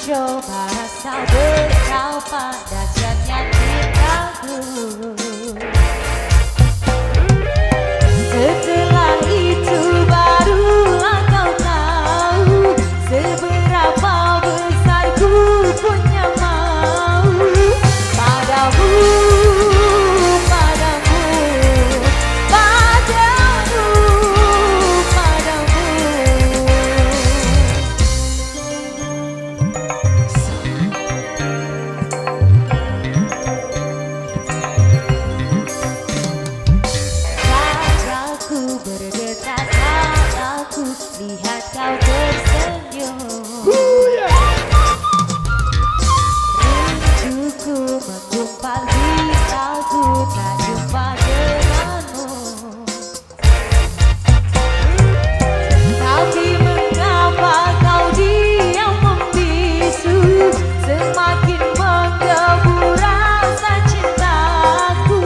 coba rasa betapa dahsyatnya cintaku. Setelah itu barulah kau tahu seberapa besar ku punya mau padamu, padamu, padamu, padamu. Wajahku bergetar saat aku lihat kau tersenyum. Rinduku menggumpal jika ku tak jumpa denganmu. Tapi mengapa kau diam membisu, semakin menggebu rasa cintaku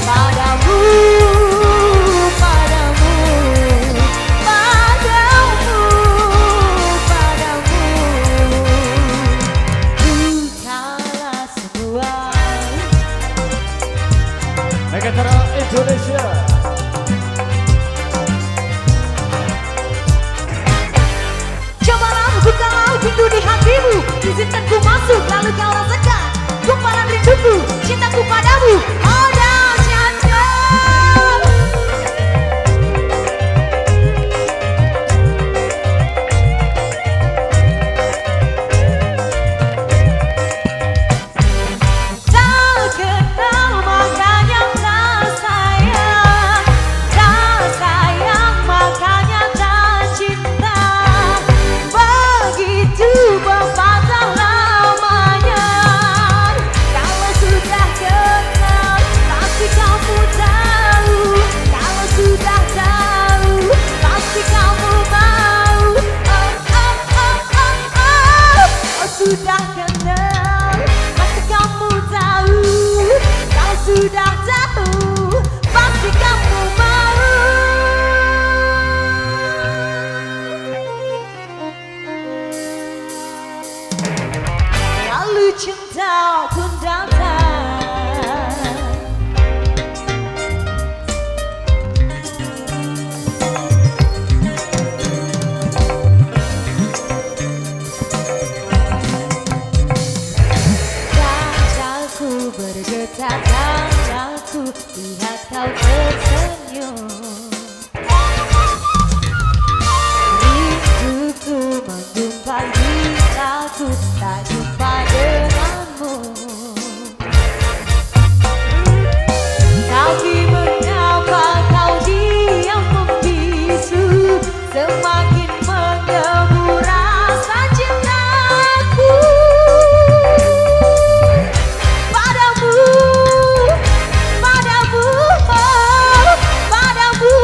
padamu, padamu, padamu, padamu. Bukanlah sebuah Megatara Indonesia. cobalah bukalah pintu di hatimu, izinkan ku masuk lalu kau rasakan gumpalan rinduku, cintaku padamu. Oh dahsyatnya. Tak kenal makanya tak sayang, tak sayang makanya tak cinta. Begitu berpatah lamanya. Kalau sudah kenal pasti kamu tahu. Kalau sudah tahu pasti kamu mau. Oh, oh, oh, oh, oh. Oh, sudah kenal pasti kamu tahu. Kalau sudah tahu pasti kamu mau. Lalu cinta pun datang. Dadaku bergetar dan aku lihat kau tersenyum. Rinduku menggumpal jika ku tak jumpa denganmu. Tapi mengapa kau diam membisu, semakin menggebu rasa cintaku padamu, padamu, oh, padamu,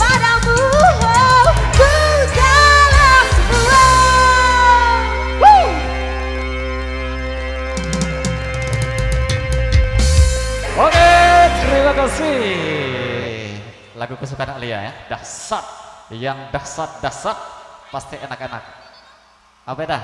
padamu, oh, bukanlah semua. Oke, terima kasih. Lagu kesukaan Alia ya, dahsyat. Yang dahsyat-dahsyat pasti enak-enak. Apa dah?